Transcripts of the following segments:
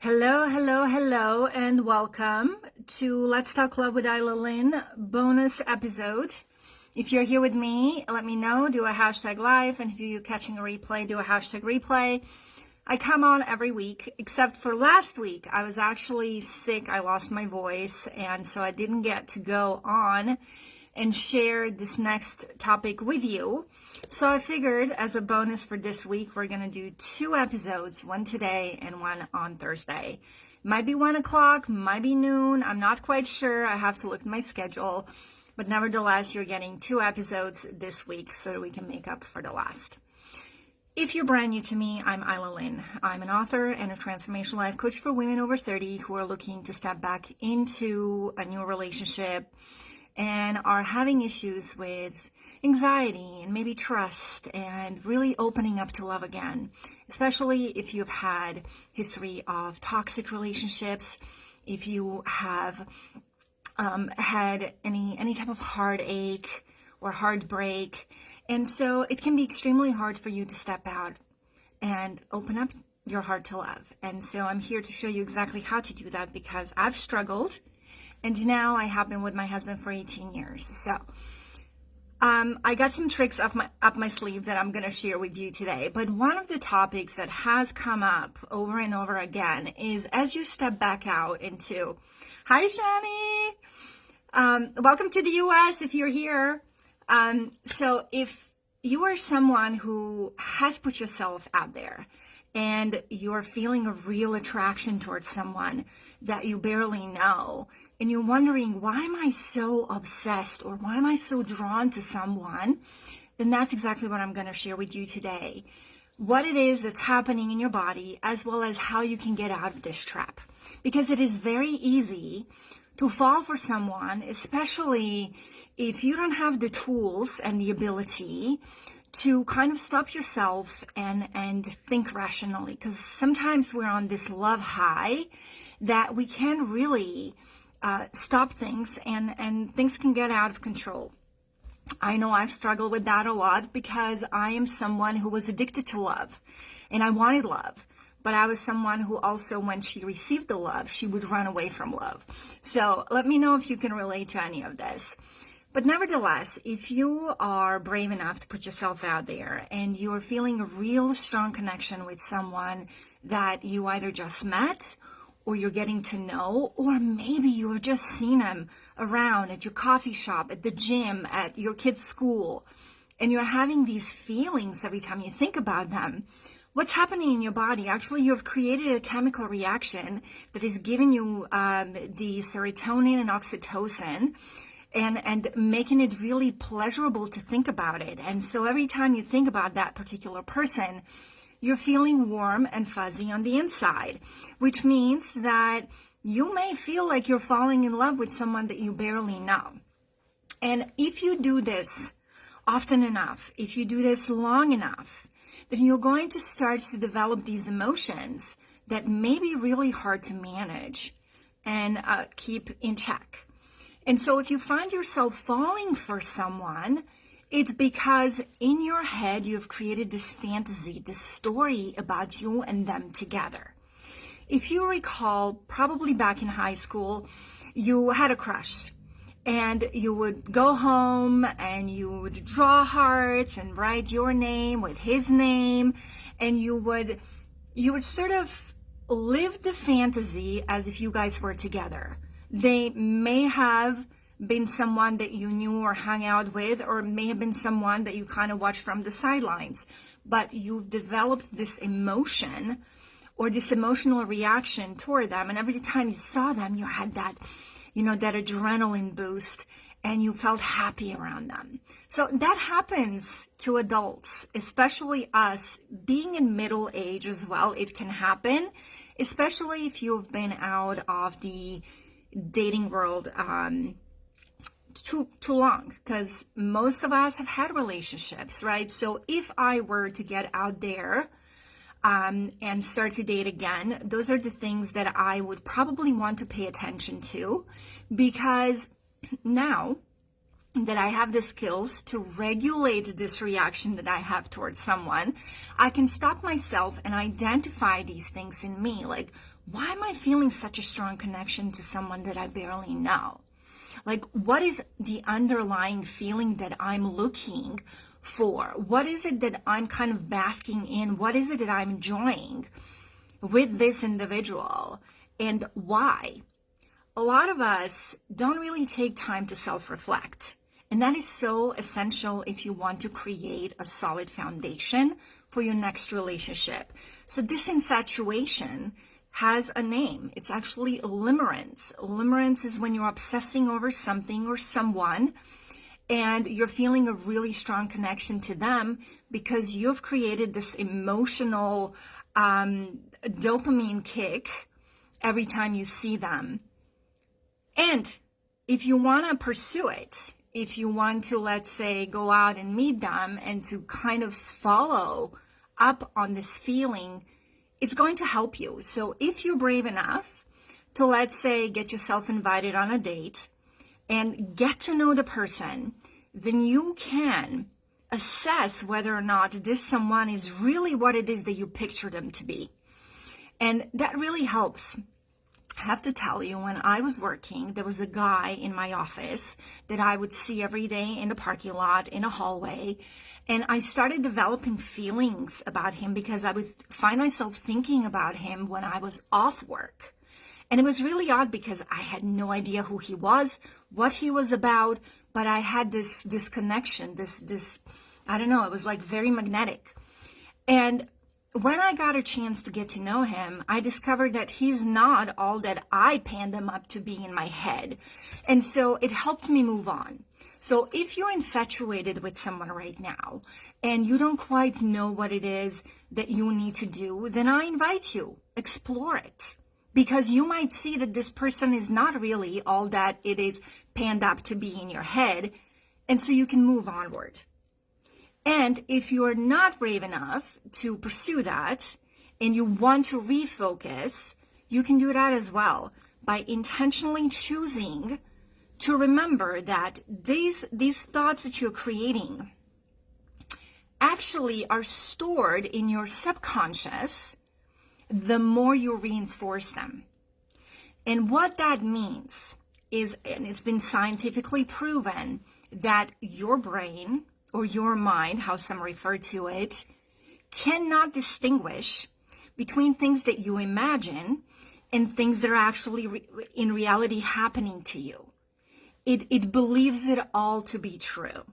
Hello, hello, hello, and welcome to Let's Talk Love with Isla Lynn bonus episode. If you're here with me, let me know, do a hashtag live, and if you're catching a replay, do a hashtag replay. I come on every week, except for last week. I was actually sick, I lost my voice, and so I didn't get to go on and share this next topic with you. So I figured as a bonus for this week, we're gonna do 2 episodes, one today and one on Thursday. Might be 1 o'clock, might be noon, I'm not quite sure, I have to look at my schedule. But nevertheless, you're getting 2 episodes this week so that we can make up for the last. If you're brand new to me, I'm Isla Lynn. I'm an author and a transformational life coach for women over 30 who are looking to step back into a new relationship and are having issues with anxiety and maybe trust and really opening up to love again, especially if you've had history of toxic relationships, if you have had any type of heartache or heartbreak. And so it can be extremely hard for you to step out and open up your heart to love. And so I'm here to show you exactly how to do that because I've struggled. And now I have been with my husband for 18 years. So I got some tricks up my sleeve that I'm going to share with you today. But one of the topics that has come up over and over again is as you step back out into, hi, Shani. Welcome to the US if you're here. So if you are someone who has put yourself out there and you're feeling a real attraction towards someone that you barely know, and you're wondering, why am I so obsessed or why am I so drawn to someone, then that's exactly what I'm going to share with you today. What it is that's happening in your body, as well as how you can get out of this trap. Because it is very easy to fall for someone, especially if you don't have the tools and the ability to kind of stop yourself and think rationally. Because sometimes we're on this love high that we can't really stop things and things can get out of control. I know I've struggled with that a lot because I am someone who was addicted to love and I wanted love. But I was someone who also, when she received the love, she would run away from love. So let me know if you can relate to any of this. But nevertheless, if you are brave enough to put yourself out there and you're feeling a real strong connection with someone that you either just met or you're getting to know, or maybe you're just seeing them around at your coffee shop, at the gym, at your kid's school, and you're having these feelings every time you think about them, what's happening in your body? Actually, you've created a chemical reaction that is giving you the serotonin and oxytocin and making it really pleasurable to think about it. And so every time you think about that particular person, you're feeling warm and fuzzy on the inside, which means that you may feel like you're falling in love with someone that you barely know. And if you do this often enough, if you do this long enough, then you're going to start to develop these emotions that may be really hard to manage and keep in check. And so if you find yourself falling for someone, it's because in your head you've created this fantasy, this story about you and them together. If you recall, probably back in high school, you had a crush. And you would go home and you would draw hearts and write your name with his name. And you would sort of live the fantasy as if you guys were together. They may have been someone that you knew or hung out with, or may have been someone that you kind of watched from the sidelines. But you've developed this emotion or this emotional reaction toward them. And every time you saw them, you had that adrenaline boost and you felt happy around them. So that happens to adults, especially us being in middle age as well. It can happen, especially if you've been out of the dating world too long, because most of us have had relationships, right? So if I were to get out there and start to date again, those are the things that I would probably want to pay attention to, because now that I have the skills to regulate this reaction that I have towards someone, I can stop myself and identify these things in me. Like, why am I feeling such a strong connection to someone that I barely know? Like, what is the underlying feeling that I'm looking for? What is it that I'm kind of basking in? What is it that I'm enjoying with this individual, and why? A lot of us don't really take time to self-reflect. And that is so essential if you want to create a solid foundation for your next relationship. So this infatuation has a name. It's actually limerence. Limerence is when you're obsessing over something or someone and you're feeling a really strong connection to them because you've created this emotional dopamine kick every time you see them. And if you want to pursue it, if you want to, let's say, go out and meet them and to kind of follow up on this feeling, it's going to help you. So if you're brave enough to, let's say, get yourself invited on a date and get to know the person, then you can assess whether or not this someone is really what it is that you picture them to be. And that really helps. I have to tell you, when I was working, there was a guy in my office that I would see every day in the parking lot, in a hallway, and I started developing feelings about him because I would find myself thinking about him when I was off work. And it was really odd because I had no idea who he was, what he was about, but I had this connection, this I don't know, it was like very magnetic. And when I got a chance to get to know him, I discovered that he's not all that I panned him up to be in my head. And so it helped me move on. So if you're infatuated with someone right now and you don't quite know what it is that you need to do, then I invite you, explore it. Because you might see that this person is not really all that it is panned up to be in your head. And so you can move onward. And if you're not brave enough to pursue that and you want to refocus, you can do that as well by intentionally choosing to remember that these thoughts that you're creating actually are stored in your subconscious the more you reinforce them. And what that means is, and it's been scientifically proven, that your brain or your mind, how some refer to it, cannot distinguish between things that you imagine and things that are actually in reality happening to you. It believes it all to be true.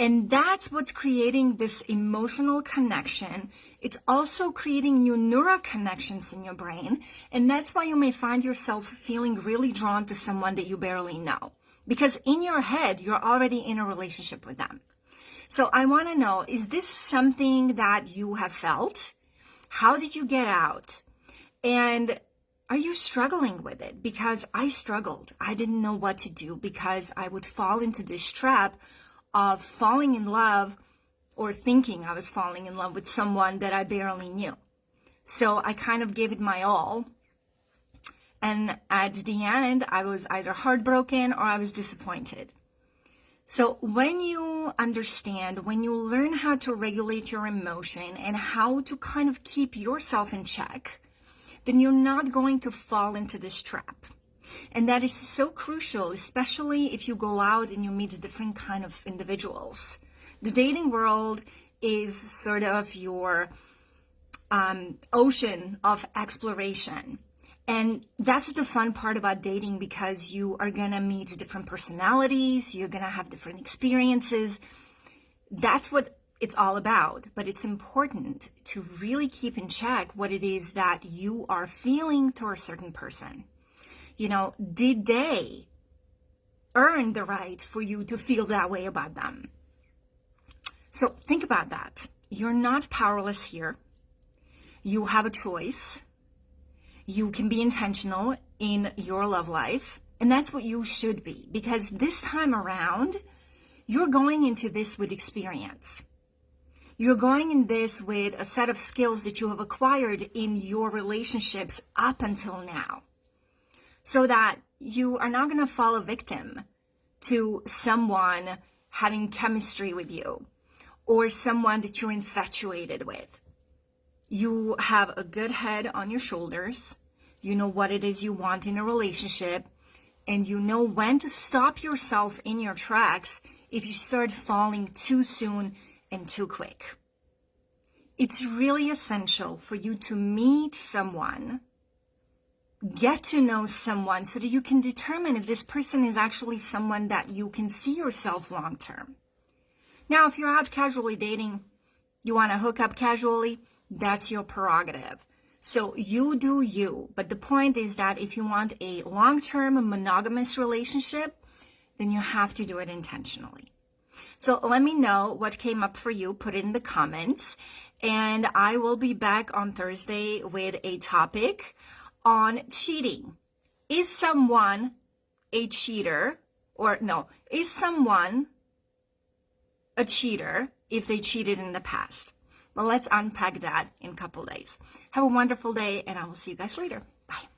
And that's what's creating this emotional connection. It's also creating new neural connections in your brain. And that's why you may find yourself feeling really drawn to someone that you barely know. Because in your head, you're already in a relationship with them. So I want to know, is this something that you have felt? How did you get out? And are you struggling with it? Because I struggled. I didn't know what to do because I would fall into this trap of falling in love or thinking I was falling in love with someone that I barely knew. So I kind of gave it my all. And at the end, I was either heartbroken or I was disappointed. So when you understand, when you learn how to regulate your emotion and how to kind of keep yourself in check, then you're not going to fall into this trap. And that is so crucial, especially if you go out and you meet different kind of individuals. The dating world is sort of your ocean of exploration. And that's the fun part about dating, because you are going to meet different personalities, you're going to have different experiences. That's what it's all about. But it's important to really keep in check what it is that you are feeling toward a certain person. You know, did they earn the right for you to feel that way about them? So think about that. You're not powerless here. You have a choice. You can be intentional in your love life, and that's what you should be, because this time around, you're going into this with experience. You're going in this with a set of skills that you have acquired in your relationships up until now, so that you are not going to fall a victim to someone having chemistry with you or someone that you're infatuated with. You have a good head on your shoulders. You know what it is you want in a relationship, and you know when to stop yourself in your tracks if you start falling too soon and too quick. It's really essential for you to meet someone, get to know someone so that you can determine if this person is actually someone that you can see yourself long term. Now, if you're out casually dating, you want to hook up casually, that's your prerogative. So you do you. But the point is that if you want a long-term monogamous relationship, then you have to do it intentionally. So let me know what came up for you. Put it in the comments. And I will be back on Thursday with a topic on cheating. Is someone a cheater? Or no, is someone a cheater if they cheated in the past? Well, let's unpack that in a couple days. Have a wonderful day, and I will see you guys later. Bye.